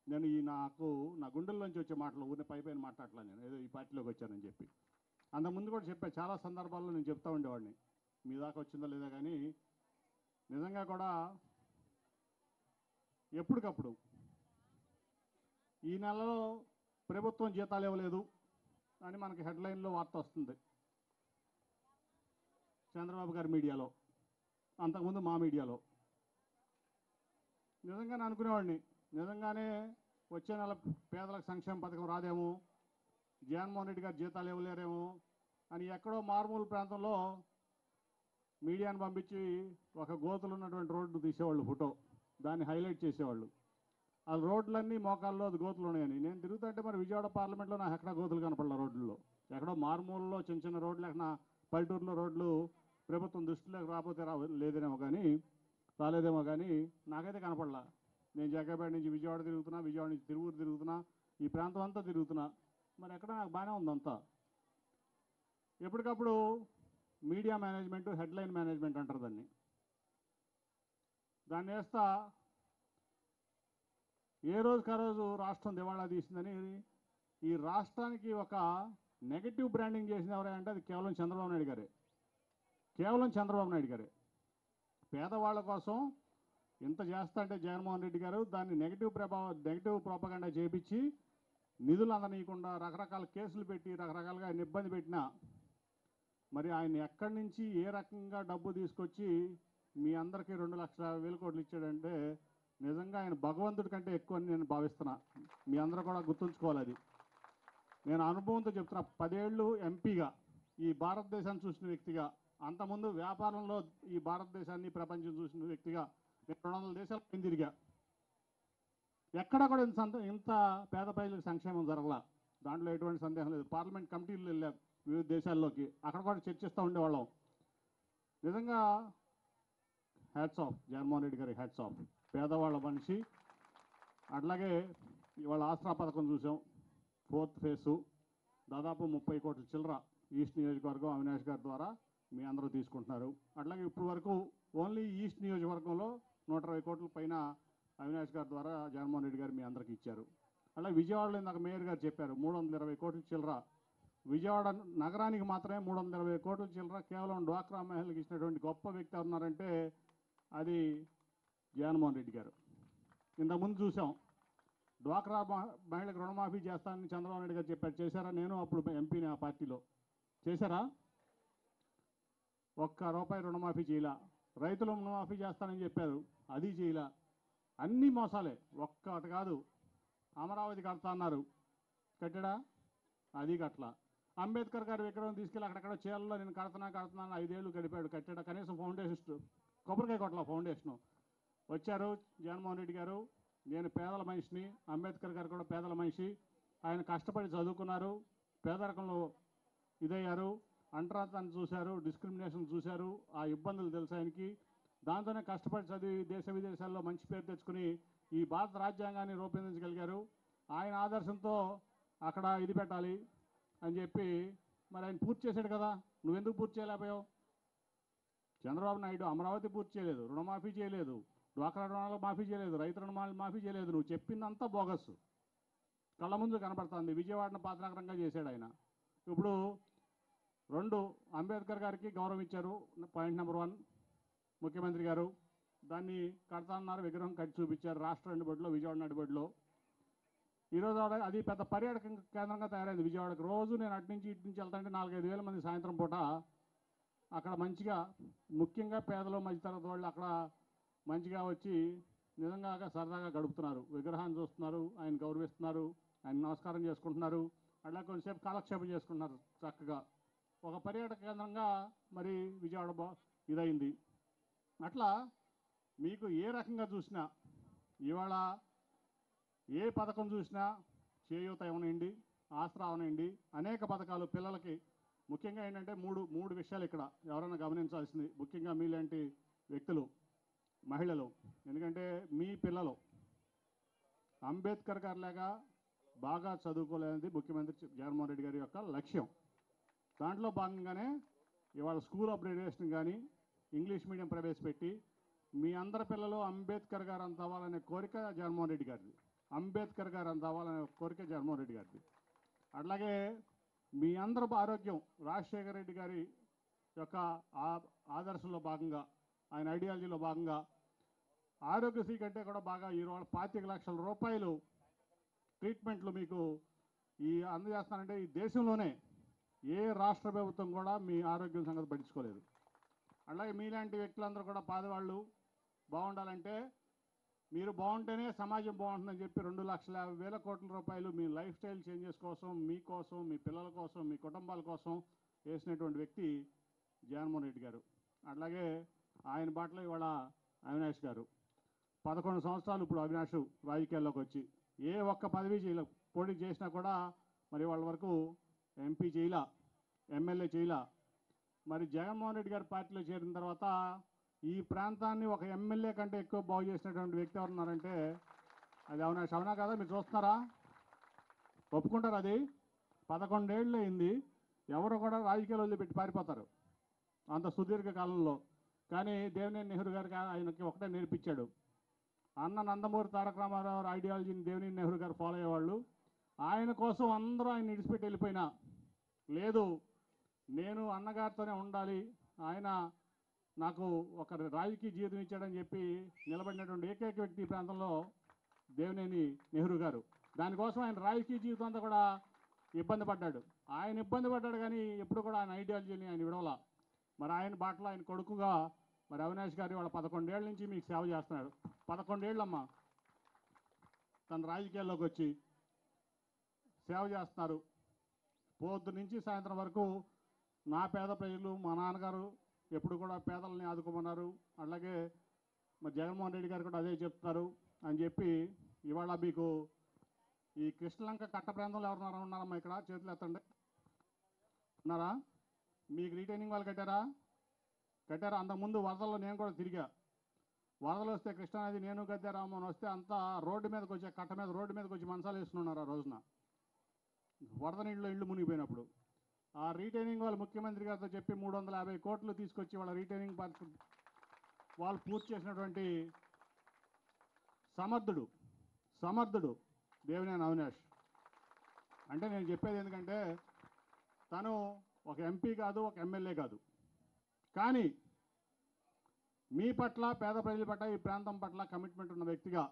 నేను నా గుండెల్లోంచి వచ్చే మాటలు ఊరిని పైపైన మాట్లాడలే. నేను ఏదో ఈ పార్టీలోకి వచ్చానని చెప్పి అంతకుముందు కూడా చెప్పా. చాలా సందర్భాల్లో నేను చెప్తా ఉండేవాడిని. మీ దాకా వచ్చిందో లేదో కానీ నిజంగా కూడా ఎప్పటికప్పుడు ఈ నెలలో ప్రభుత్వం జీతాలు ఇవ్వలేదు అని మనకి హెడ్లైన్లో వార్త వస్తుంది. చంద్రబాబు గారి మీడియాలో, అంతకుముందు మా మీడియాలో. నిజంగానే అనుకునేవాడిని, నిజంగానే వచ్చే నెల పేదలకు సంక్షేమ పథకం రాదేమో, జగన్మోహన్ రెడ్డి గారు జీతాలు ఇవ్వలేరేమో అని ఎక్కడో మారుమూల ప్రాంతంలో మీడియాను పంపించి ఒక గోతులు ఉన్నటువంటి రోడ్డు తీసేవాళ్ళు, ఫోటో దాన్ని హైలైట్ చేసేవాళ్ళు. ఆ రోడ్లన్నీ మోకాల్లో అది గోతులు ఉన్నాయని. నేను తిరుగుతుంటే మరి విజయవాడ పార్లమెంట్లో నాకు ఎక్కడ గోతులు కనపడలే రోడ్లలో. ఎక్కడో మారుమూలలో చిన్న రోడ్లు, ఎక్కడ పల్లెటూరులో రోడ్లు ప్రభుత్వం దృష్టిలోకి రాలేదేమో కానీ నాకైతే కనపడలా. నేను జగ్గపేట నుంచి విజయవాడ తిరుగుతున్నా, విజయవాడ నుంచి తిరువూరు తిరుగుతున్నా, ఈ ప్రాంతం అంతా తిరుగుతున్నా. మరి ఎక్కడ నాకు బాగానే ఉందంతా. ఎప్పటికప్పుడు మీడియా మేనేజ్మెంట్, హెడ్లైన్ మేనేజ్మెంట్ అంటారు దాన్ని వేస్తా ఏ రోజుకి ఆ రోజు రాష్ట్రం దివాళా తీసిందని ఈ రాష్ట్రానికి ఒక నెగటివ్ బ్రాండింగ్ చేసింది ఎవరంటే అది కేవలం చంద్రబాబు నాయుడు గారే. పేదవాళ్ళ కోసం ఇంత చేస్తా అంటే జగన్మోహన్ రెడ్డి గారు దాన్ని నెగటివ్ ప్రోపగండా చేపించి నిధులు అందనీయకుండా రకరకాల కేసులు పెట్టి రకరకాలుగా ఆయన ఇబ్బంది పెట్టినా మరి ఆయన ఎక్కడి నుంచి ఏ రకంగా డబ్బు తీసుకొచ్చి మీ అందరికీ 2,50,000 కోట్లు ఇచ్చాడంటే నిజంగా ఆయన భగవంతుడి కంటే ఎక్కువ అని నేను భావిస్తున్నా. మీ అందరూ కూడా గుర్తుంచుకోవాలి అది. నేను అనుభవంతో చెప్తున్నా. 10 ఏళ్ళు ఎంపీగా ఈ భారతదేశాన్ని చూసిన వ్యక్తిగా, అంతకుముందు వ్యాపారంలో ఈ భారతదేశాన్ని ప్రపంచం చూసిన వ్యక్తిగా నేను 200 దేశాలకు తిరిగా. ఎక్కడ కూడా ఇంత పేద ప్రజలకు సంక్షేమం జరగల. దాంట్లో ఎటువంటి సందేహం లేదు. పార్లమెంట్ కమిటీలు వెళ్ళాం వివిధ దేశాల్లోకి, అక్కడ కూడా చర్చిస్తూ ఉండేవాళ్ళం. నిజంగా హ్యాట్స్ ఆఫ్ జగన్మోహన్ రెడ్డి గారి, హ్యాట్స్ ఆఫ్. పేదవాళ్ళ మనిషి. అట్లాగే ఇవాళ ఆసరా పథకం చూసాం, 4th ఫేసు, దాదాపు 30 కోట్ల చిల్లర ఈస్ట్ నియోజకవర్గం అవినాష్ గారి ద్వారా మీ అందరూ తీసుకుంటున్నారు. అట్లాగే ఇప్పుడు వరకు ఓన్లీ ఈస్ట్ నియోజకవర్గంలో 120 కోట్ల పైన అవినాష్ గారి ద్వారా జగన్మోహన్ రెడ్డి గారు మీ అందరికీ ఇచ్చారు. అలాగే విజయవాడలో ఇందాక మేయర్ గారు చెప్పారు 320 కోట్ల చిల్లర. విజయవాడ నగరానికి మాత్రమే 320 కోట్ల చిల్లర కేవలం డ్వాక్రా మహిళలకు ఇచ్చినటువంటి గొప్ప వ్యక్తి ఉన్నారంటే అది జగన్మోహన్ రెడ్డి గారు. ఇంతకుముందు చూసాం డ్వాక్రా మహిళలకు రుణమాఫీ చేస్తానని చంద్రబాబు నాయుడు గారు చెప్పారు. చేశారా? నేను అప్పుడు ఎంపీని ఆ పార్టీలో. చేశారా? ₹1 రుణమాఫీ చేయలా. రైతులు రుణమాఫీ చేస్తానని చెప్పారు, అది చేయలా. అన్నీ మోసాలే, ఒక్కటి కాదు. అమరావతి కడతా అన్నారు, కట్టాడా? అది కట్టలా. అంబేద్కర్ గారి విగ్రహం తీసుకెళ్ళి అక్కడెక్కడ చీరల్లో నేను కడుతున్నాను 5 ఏళ్ళు గడిపాడు, కట్టాడా? కనీసం ఫౌండేషన్ కొబ్బరికాయ కొట్టలా ఫౌండేషను. వచ్చారు జగన్మోహన్ రెడ్డి గారు, నేను పేదల మనిషిని, అంబేద్కర్ గారు కూడా పేదల మనిషి, ఆయన కష్టపడి చదువుకున్నారు, పేదరికంలో ఇదయ్యారు, అంటరాంతాన్ని చూశారు, డిస్క్రిమినేషన్ చూశారు, ఆ ఇబ్బందులు తెలుసు ఆయనకి. దాంతోనే కష్టపడి చదివి దేశ విదేశాల్లో మంచి పేరు తెచ్చుకుని ఈ భారత రాజ్యాంగాన్ని రూపొందించగలిగారు. ఆయన ఆదర్శంతో అక్కడ ఇది పెట్టాలి అని చెప్పి మరి ఆయన పూర్తి చేశాడు కదా. నువ్వెందుకు పూర్తి చేయలేకపోయావు? చంద్రబాబు నాయుడు అమరావతి పూర్తి చేయలేదు, రుణమాఫీ చేయలేదు, డ్వాక్రా రుణాలు మాఫీ చేయలేదు, రైతు రుణాలు మాఫీ చేయలేదు. నువ్వు చెప్పిందంతా బోగస్, కళ్ళ ముందు కనపడుతుంది. విజయవాడను పాతనగరంగా చేశాడు ఆయన. ఇప్పుడు 2 అంబేద్కర్ గారికి గౌరవం ఇచ్చారు. పాయింట్ నెంబర్ 1 ముఖ్యమంత్రి గారు దాన్ని కడతాన్నారు, విగ్రహం కట్టి చూపించారు రాష్ట్ర నడిబొడ్డులో, విజయవాడ నడిబొడ్డులో. ఈరోజు అది పెద్ద పర్యాటక కేంద్రంగా తయారైంది విజయవాడకు. రోజు నేను అటు నుంచి ఇటు నుంచి వెళ్తాంటే 4-5 వేల మంది సాయంత్రం పూట అక్కడ మంచిగా, ముఖ్యంగా పేదలు మధ్యతరగతి వాళ్ళు అక్కడ మంచిగా వచ్చి నిజంగా సరదాగా గడుపుతున్నారు. విగ్రహాన్ని చూస్తున్నారు, ఆయన గౌరవిస్తున్నారు, ఆయన నమస్కారం చేసుకుంటున్నారు, అట్లా కొంచెంసేపు కాలక్షేపం చేసుకుంటున్నారు చక్కగా. ఒక పర్యాటక కేంద్రంగా మరి విజయవాడ ఇదైంది. అట్లా మీకు ఏ రకంగా చూసినా, ఇవాళ ఏ పథకం చూసినా, చేయూత అవనండి, ఆసరా అవనండి, అనేక పథకాలు పిల్లలకి. ముఖ్యంగా ఏంటంటే మూడు విషయాలు ఇక్కడ ఎవరైనా గమనించాల్సింది, ముఖ్యంగా మీలాంటి వ్యక్తులు, మహిళలు. ఎందుకంటే మీ పిల్లలు అంబేద్కర్ గారు లాగా బాగా చదువుకోలేనిది ముఖ్యమంత్రి జగన్మోహన్ రెడ్డి గారి యొక్క లక్ష్యం. దాంట్లో భాగంగానే ఇవాళ స్కూల్ అప్గ్రేడేషన్ కానీ ఇంగ్లీష్ మీడియం ప్రవేశపెట్టి మీ అందరి పిల్లలు అంబేద్కర్ గారు అంత అవ్వాలనే కోరిక జగన్మోహన్ రెడ్డి గారిది. అంబేద్కర్ గారు అంత అవ్వాలనే కోరిక జగన్మోహన్ రెడ్డి గారిది. అట్లాగే మీ అందరూ ఆరోగ్యం రాజశేఖర రెడ్డి గారి యొక్క ఆదర్శంలో భాగంగా, ఆయన ఐడియాలజీలో భాగంగా ఆరోగ్యశ్రీ కంటే కూడా బాగా ఈరోజు 25 లక్షల రూపాయలు ట్రీట్మెంట్లు మీకు అందజేస్తానంటే ఈ దేశంలోనే ఏ రాష్ట్ర ప్రభుత్వం కూడా మీ ఆరోగ్యం సంగతి పట్టించుకోలేదు. అలాగే మీలాంటి వ్యక్తులందరూ కూడా పేదవాళ్ళు బాగుండాలంటే, మీరు బాగుంటేనే సమాజం బాగుంటుందని చెప్పి 2,50,000 కోట్ల రూపాయలు మీ లైఫ్ స్టైల్ చేంజెస్ కోసం, మీకోసం, మీ పిల్లల కోసం, మీ కుటుంబాల కోసం వేసినటువంటి వ్యక్తి జగన్మోహన్ రెడ్డి గారు. అట్లాగే ఆయన బాటలో ఇవాళ అవినాష్ గారు 11 సంవత్సరాలు ఇప్పుడు అవినాష్ రాజకీయాల్లోకి వచ్చి ఏ ఒక్క పదవి చేయలే. పోటీ చేసినా కూడా మరి వాళ్ళ వరకు ఎంపీ చేయలా, ఎమ్మెల్యే చేయలా. మరి జగన్మోహన్ రెడ్డి గారి పార్టీలో చేరిన తర్వాత ఈ ప్రాంతాన్ని ఒక ఎమ్మెల్యే కంటే ఎక్కువ బాగు చేసినటువంటి వ్యక్తి ఎవరున్నారంటే అది అవినాష్. అవునా కదా? మీరు చూస్తున్నారా? ఒప్పుకుంటారు? అది 11 ఏళ్ళు అయింది. ఎవరు కూడా రాజకీయాలు వదిలిపెట్టి పారిపోతారు అంత సుదీర్ఘ కాలంలో. కానీ దేవినేని నెహ్రూ గారికి ఆయనకి ఒకటే నేర్పించాడు. అన్న నందమూరి తారక రామారావు ఐడియాలజీని దేవినేని నెహ్రూ గారు ఫాలో అయ్యేవాళ్ళు. ఆయన కోసం అందరూ ఆయన విడిచిపెట్టి వెళ్ళిపోయినా లేదు, నేను అన్నగారితోనే ఉండాలి, ఆయన నాకు ఒక రాజకీయ జీవితం ఇచ్చాడని చెప్పి నిలబడినటువంటి ఏకైక వ్యక్తి ఈ ప్రాంతంలో దేవినేని నెహ్రూ గారు. దానికోసం ఆయన రాజకీయ జీవితం అంతా కూడా ఇబ్బంది పడ్డాడు. ఆయన ఇబ్బంది పడ్డాడు కానీ ఎప్పుడు కూడా ఆయన ఐడియాలజీని ఆయన విడవలా. మరి ఆయన బాటలో ఆయన కొడుకుగా మరి అవినాష్ గారు వాళ్ళ 11 ఏళ్ళ నుంచి మీకు సేవ చేస్తున్నాడు. 11 ఏళ్ళమ్మా తన రాజకీయాల్లోకి వచ్చి సేవ చేస్తున్నారు. పొద్దు నుంచి సాయంత్రం వరకు నా పేద ప్రజలు, మా నాన్నగారు ఎప్పుడు కూడా పేదలని ఆదుకోమన్నారు. అలాగే మరి జగన్మోహన్ రెడ్డి గారు కూడా అదే చెప్తున్నారు అని చెప్పి ఇవాళ మీకు ఈ కృష్ణలంక కట్ట ప్రాంతంలో ఎవరున్నారా ఉన్నారమ్మా ఇక్కడ చేతులు ఎత్తండి. ఉన్నారా? మీకు రీటైనింగ్ వాళ్ళు కట్టారా? అంతకుముందు వరదల్లో నేను కూడా తిరిగా. వరదలు వస్తే కృష్ణానది నేను గద్దెరామని వస్తే అంతా రోడ్డు మీదకి వచ్చే కట్ట మీద రోడ్డు మీదకి వచ్చి మంచాలు వేసుకున్నారు ఆ రోజున వరద నీళ్ళు ఇళ్ళు మునిగిపోయినప్పుడు. ఆ రీటైనింగ్ వాళ్ళు ముఖ్యమంత్రి గారితో చెప్పి 350 కోట్లు తీసుకొచ్చి వాళ్ళ రీటైనింగ్ వాళ్ళు పూర్తి చేసినటువంటి సమర్థుడు దేవినేని అవినాష్. అంటే నేను చెప్పేది ఎందుకంటే తను ఒక ఎంపీ కాదు, ఒక ఎమ్మెల్యే కాదు, కానీ మీ పట్ల, పేద ప్రజల పట్ల, ఈ ప్రాంతం పట్ల కమిట్మెంట్ ఉన్న వ్యక్తిగా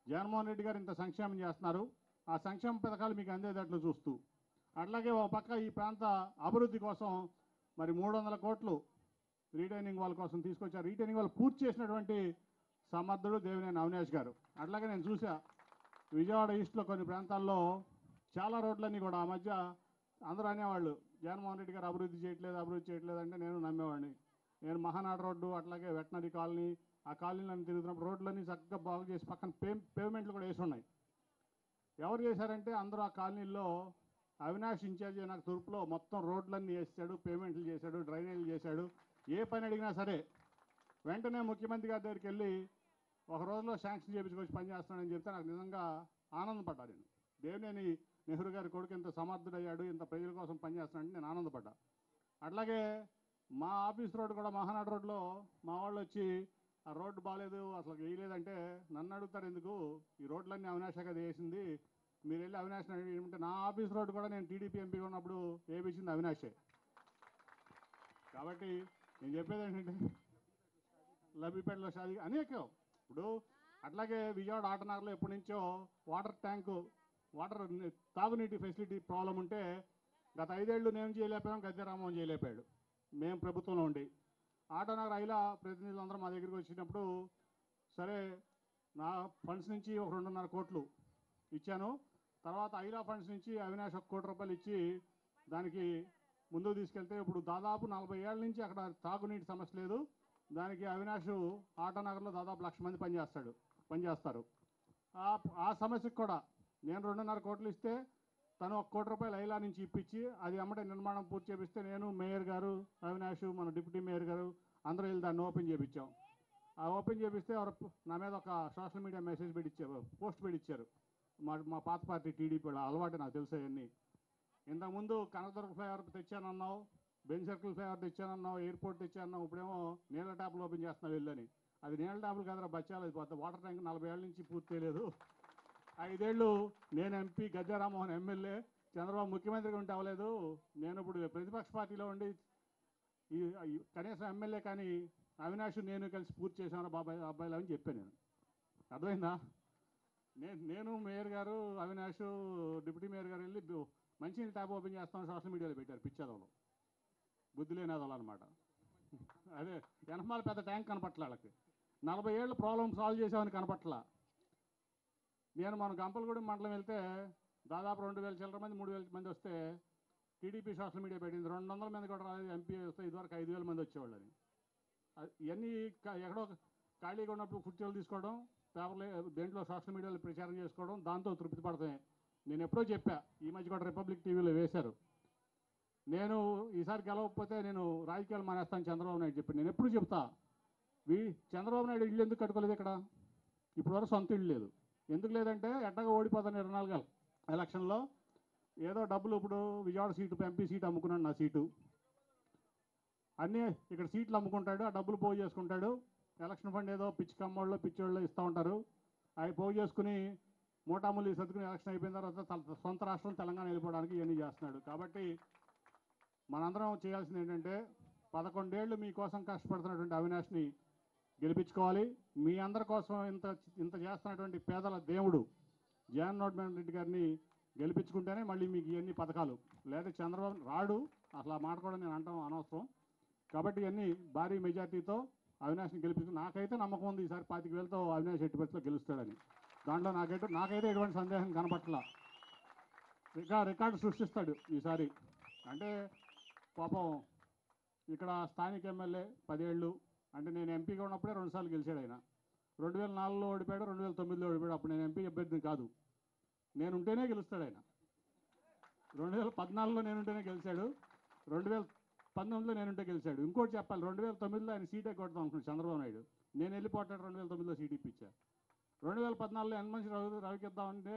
జగన్మోహన్ రెడ్డి గారు ఇంత సంక్షేమం చేస్తున్నారు. ఆ సంక్షేమ పథకాలు మీకు అందేటట్లు చూస్తూ అట్లాగే ఒక పక్క ఈ ప్రాంత అభివృద్ధి కోసం మరి 300 కోట్లు రీటైనింగ్ వాళ్ళ కోసం తీసుకొచ్చారు. రీటైనింగ్ వాళ్ళు పూర్తి చేసినటువంటి సమర్థుడు దేవినేని అవినాష్ గారు. అట్లాగే నేను చూసా విజయవాడ ఈస్ట్లో కొన్ని ప్రాంతాల్లో చాలా రోడ్లన్నీ కూడా ఆ మధ్య అందరూ అనేవాళ్ళు జగన్మోహన్ రెడ్డి గారు అభివృద్ధి చేయట్లేదు అంటే నేను నమ్మేవాడిని. నేను మహానాడు రోడ్డు అట్లాగే వెటనరీ కాలనీ ఆ కాలనీలను తిరుగుతున్నప్పుడు రోడ్లన్నీ చక్కగా బాగు చేసి పక్కన పేమెంట్లు కూడా వేసి ఉన్నాయి. ఎవరు చేశారంటే అందరూ ఆ కాలనీల్లో అవినాష్ ఇన్ఛార్జ్ నాకు తూర్పులో మొత్తం రోడ్లన్నీ వేసాడు, పేమెంట్లు చేశాడు, డ్రైనేజీలు చేశాడు. ఏ పని అడిగినా సరే వెంటనే ముఖ్యమంత్రి గారి దగ్గరికి వెళ్ళి ఒక రోజులో శాంక్షన్ చేయించుకొచ్చి పని చేస్తున్నాడని చెప్తే నాకు నిజంగా ఆనందపడ్డా. నేను దేవినేని నెహ్రూ గారి కొడుకు ఇంత సమర్థుడయ్యాడు, ఇంత ప్రజల కోసం పనిచేస్తున్నాడంటే నేను ఆనందపడ్డా. అట్లాగే మా ఆఫీస్ రోడ్డు కూడా మహానాడు రోడ్లో మా వాళ్ళు వచ్చి ఆ రోడ్డు బాగాలేదు అసలు వేయలేదంటే నన్ను అడుగుతారు ఎందుకు, ఈ రోడ్లన్నీ అవినాష్ కదా వేసింది, మీరు వెళ్ళి అవినాష్ని అడిగితే నా ఆఫీస్ రోడ్డు కూడా నేను టీడీపీ ఎంపీ ఉన్నప్పుడు వేయించింది అవినాషే. కాబట్టి నేను చెప్పేది ఏంటంటే లబ్బిపేటలో షాది అనేకం ఇప్పుడు అట్లాగే విజయవాడ ఆటనగర్లో ఎప్పటి నుంచో వాటర్ తాగునీటి ఫెసిలిటీ ప్రాబ్లం ఉంటే గత 5 ఏళ్ళు నేను చేయలేకపోయాం, గద్దెరామోహన్ చేయలేకపోయాడు. మేము ప్రభుత్వంలో ఉండి ఆటోనగర్ ఐలా ప్రతినిధులందరూ మా దగ్గరికి వచ్చినప్పుడు సరే నా ఫండ్స్ నుంచి ఒక 2.5 కోట్లు ఇచ్చాను. తర్వాత ఐలా ఫండ్స్ నుంచి అవినాష్ 1 కోటి రూపాయలు ఇచ్చి దానికి ముందుకు తీసుకెళ్తే ఇప్పుడు దాదాపు 40 ఏళ్ళ నుంచి అక్కడ తాగునీటి సమస్య లేదు. దానికి అవినాష్ ఆటోనగర్లో దాదాపు 1,00,000 మంది పనిచేస్తారు. ఆ సమస్యకు కూడా నేను 2.5 కోట్లు ఇస్తే తను 1 కోటి రూపాయలు ఐలా నుంచి ఇప్పించి అది అమ్మటే నిర్మాణం పూర్తి చేపిస్తే నేను, మేయర్ గారు, అవినాష్, మన డిప్యూటీ మేయర్ గారు అందరూ వెళ్ళి దాన్ని ఓపెన్ చేయించాం. ఆ ఓపెన్ చేపిస్తే నా మీద ఒక సోషల్ మీడియా మెసేజ్ పోస్ట్ పెట్టించారు. మా పాత పార్టీ టీడీపీ వాళ్ళ అలవాటు నాకు తెలిసాయన్నీ. ఇంతకుముందు కనకదుర్గ ఫ్లైఓవర్ తెచ్చానన్నావు, బెంజ్ సర్కిల్ ఫ్లైఓవర్ తెచ్చానన్నావు, ఎయిర్పోర్ట్ తెచ్చానన్నావు, ఇప్పుడేమో నీళ్ళ ట్యాపులు ఓపెన్ చేస్తున్నావు వెళ్ళని. అది నీళ్ళ ట్యాపులు కాదురా బచ్చాలు, అది పోతే వాటర్ ట్యాంక్ 40 ఏళ్ళ నుంచి పూర్తి చేయలేదు. 5 ఏళ్ళు నేను ఎంపీ, గద్దెరామోహన్ ఎమ్మెల్యే, చంద్రబాబు ముఖ్యమంత్రిగా ఉంటే అవ్వలేదు. నేను ఇప్పుడు ప్రతిపక్ష పార్టీలో ఉండి కనీసం ఎమ్మెల్యే కానీ అవినాష్ నేను కలిసి పూర్తి చేశాను అబ్బాయిలు అని చెప్పాను. నేను అర్థమైందా? నేను మేయర్ గారు, అవినాష్, డిప్యూటీ మేయర్ గారు వెళ్ళి మంచినీళ్ళ ట్యాప్ ఓపెన్ చేస్తామని సోషల్ మీడియాలో పెట్టారు. పిచ్చేదోళ్ళు, బుద్ధి లేనిదోళ్ళు అనమాట. అదే వెనకమాల పెద్ద ట్యాంక్ కనపట్ల వాళ్ళకి 40 ఏళ్ళు ప్రాబ్లం సాల్వ్ చేసామని కనపట్ల. నేను మన గంపలగూడెం మండలం వెళ్తే దాదాపు 2,000 చిల్లర మంది 3,000 మంది వస్తే టీడీపీ సోషల్ మీడియా పెట్టింది 200 మంది కూడా రాలేదు, ఎంపీ వస్తే ఇదివరకు 5,000 మంది వచ్చేవాళ్ళని. ఇవన్నీ ఎక్కడో ఖాళీగా ఉన్నప్పుడు కుర్చీలు తీసుకోవడం, పేపర్లు దేంట్లో సోషల్ మీడియాలో ప్రచారం చేసుకోవడం, దాంతో తృప్తి పడతాయి. నేను ఎప్పుడో చెప్పా, ఈ మధ్య కూడా రిపబ్లిక్ టీవీలో వేశారు, నేను ఈసారి గెలవకపోతే నేను రాజకీయాలు మానేస్తాను చంద్రబాబు నాయుడు చెప్పి. నేను ఎప్పుడు చెప్తా, చంద్రబాబు నాయుడు ఇల్లు ఎందుకు కట్టుకోలేదు ఇక్కడ? ఇప్పటివరకు సొంత ఇల్లు లేదు. ఎందుకు లేదంటే ఎట్టగా ఓడిపోతాను 24 ఎలక్షన్లో. ఏదో డబ్బులు ఇప్పుడు విజయవాడ సీటు, ఎంపీ సీటు అమ్ముకున్నాడు, నా సీటు. అన్నీ ఇక్కడ సీట్లు అమ్ముకుంటాడు, ఆ డబ్బులు పోగు చేసుకుంటాడు. ఎలక్షన్ ఫండ్ ఏదో పిచ్చి కమ్మోళ్ళు పిచ్చోళ్ళు ఇస్తూ ఉంటారు. అవి పోగు చేసుకుని మూటాములు సర్దుకుని ఎలక్షన్ అయిపోయిన తర్వాత సొంత రాష్ట్రం తెలంగాణ వెళ్ళిపోవడానికి ఇవన్నీ చేస్తున్నాడు. కాబట్టి మనందరం చేయాల్సింది ఏంటంటే 11 ఏళ్ళు మీకోసం కష్టపడుతున్నటువంటి అవినాష్ని గెలిపించుకోవాలి. మీ అందరి కోసం ఇంత చేస్తున్నటువంటి పేదల దేవుడు జగన్మోహన్ రెడ్డి గారిని గెలిపించుకుంటేనే మళ్ళీ మీకు ఇవన్నీ పథకాలు, లేదా చంద్రబాబు రాడు, అసలు ఆ మాట కూడా నేను అంటాం అనవసరం. కాబట్టి ఇవన్నీ భారీ మెజార్టీతో అవినాష్ని గెలిపించుకుని నాకైతే నమ్మకం ఉంది ఈసారి 25,000తో అవినాష్ ఎట్టి పరిస్థితిలో గెలుస్తాడని. దాంట్లో నాకైతే ఎటువంటి సందేహం కనపట్ల. రికార్డు సృష్టిస్తాడు ఈసారి. అంటే పాపం ఇక్కడ స్థానిక ఎమ్మెల్యే 10 ఏళ్ళు, అంటే నేను ఎంపీగా ఉన్నప్పుడే 2 సార్లు గెలిచాడు ఆయన. 2004లో ఓడిపోయాడు, 2009లో ఓడిపోయాడు. అప్పుడు నేను ఎంపీ అభ్యర్థిని కాదు, నేనుంటేనే గెలుస్తాడు ఆయన. 2014లో నేనుంటేనే గెలిచాడు, 2019లో నేనుంటే గెలిచాడు. ఇంకోటి చెప్పాలి, 2009లో ఆయన సీటే కొడతాం అనుకున్నాడు చంద్రబాబు నాయుడు. నేను వెళ్ళిపోతాడు 2009లో సీట్ ఇప్పించా. 2014లో ఎన్మంచి రవికి ఇద్దామంటే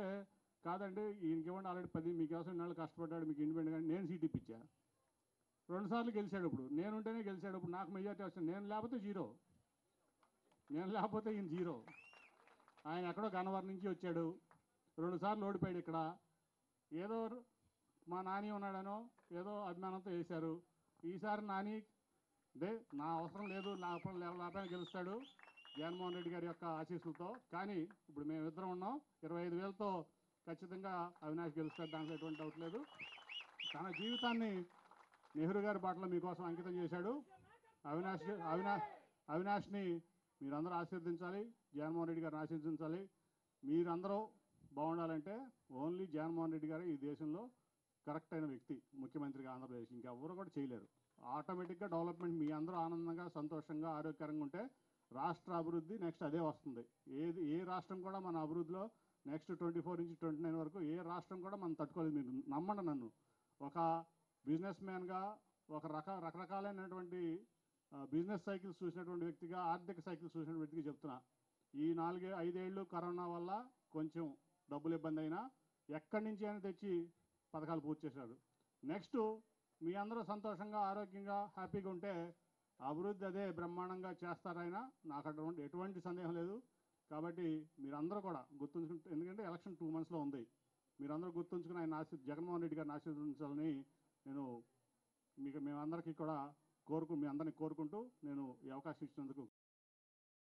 కాదండి ఈయనకి ఇవ్వండి, ఆల్రెడీ 10 మీకోసం ఇన్నాళ్ళు కష్టపడ్డాడు, మీకు ఇండిపెండెంట్ నేను సీట్ ఇప్పించా. 2 సార్లు గెలిచాడు. ఇప్పుడు నేనుంటేనే గెలిచాడు. ఇప్పుడు నాకు మెజార్టీ వస్తుంది. నేను లేకపోతే జీరో, నేను లేకపోతే ఈయన జీరో. ఆయన ఎక్కడో గన్నవరం నుంచి వచ్చాడు, 2 సార్లు ఓడిపోయాడు. ఇక్కడ ఏదో మా నాని ఉన్నాడనో ఏదో అభిమానంతో వేశారు. ఈసారి నాని నా అవసరం లేదు, లేకపోతే గెలుస్తాడు జగన్మోహన్ రెడ్డి గారి యొక్క ఆశీస్సులతో. కానీ ఇప్పుడు మేమిద్దరం ఉన్నాం, 25,000తో ఖచ్చితంగా అవినాష్ గెలుస్తాడు, దాంట్లో ఎటువంటి డౌట్ లేదు. తన జీవితాన్ని నెహ్రూ గారి బాటలో మీకోసం అంకితం చేశాడు. అవినాష్ని మీరందరూ ఆశీర్వదించాలి, జగన్మోహన్ రెడ్డి గారిని ఆశీర్వదించాలి. మీరందరూ బాగుండాలంటే ఓన్లీ జగన్మోహన్ రెడ్డి గారు ఈ దేశంలో కరెక్ట్ అయిన వ్యక్తి ముఖ్యమంత్రిగా ఆంధ్రప్రదేశ్. ఇంకెవ్వరూ కూడా చేయలేరు. ఆటోమేటిక్గా డెవలప్మెంట్ మీ అందరూ ఆనందంగా సంతోషంగా ఆరోగ్యకరంగా ఉంటే రాష్ట్ర అభివృద్ధి నెక్స్ట్ అదే వస్తుంది. ఏ రాష్ట్రం కూడా మన అభివృద్ధిలో నెక్స్ట్ 24 నుంచి 29 వరకు ఏ రాష్ట్రం కూడా మనం తట్టుకోలేదు. మీరు నమ్మండి నన్ను, ఒక బిజినెస్ మ్యాన్గా, ఒక రకరకాలైనటువంటి బిజినెస్ సైకిల్స్ చూసినటువంటి వ్యక్తిగా, ఆర్థిక సైకిల్స్ చూసినటువంటి వ్యక్తిగా చెప్తున్నా. ఈ 4-5 ఏళ్ళు కరోనా వల్ల కొంచెం డబ్బులు ఇబ్బంది అయినా ఎక్కడి నుంచి అయినా తెచ్చి పథకాలు పూర్తి చేశారు. నెక్స్ట్ మీ అందరూ సంతోషంగా ఆరోగ్యంగా హ్యాపీగా ఉంటే అభివృద్ధి అదే బ్రహ్మాండంగా చేస్తారైనా, నాకు అటువంటి ఎటువంటి సందేహం లేదు. కాబట్టి మీరందరూ కూడా గుర్తుంచుకుంటే, ఎందుకంటే ఎలక్షన్ 2 monthsలో ఉంది, మీరందరూ గుర్తుంచుకుని ఆయన జగన్మోహన్ రెడ్డి గారిని ఆశీర్వదించాలని నేను మేమందరికీ కూడా మీ అందరినీ కోరుకుంటూ నేను ఈ అవకాశం ఇచ్చినందుకు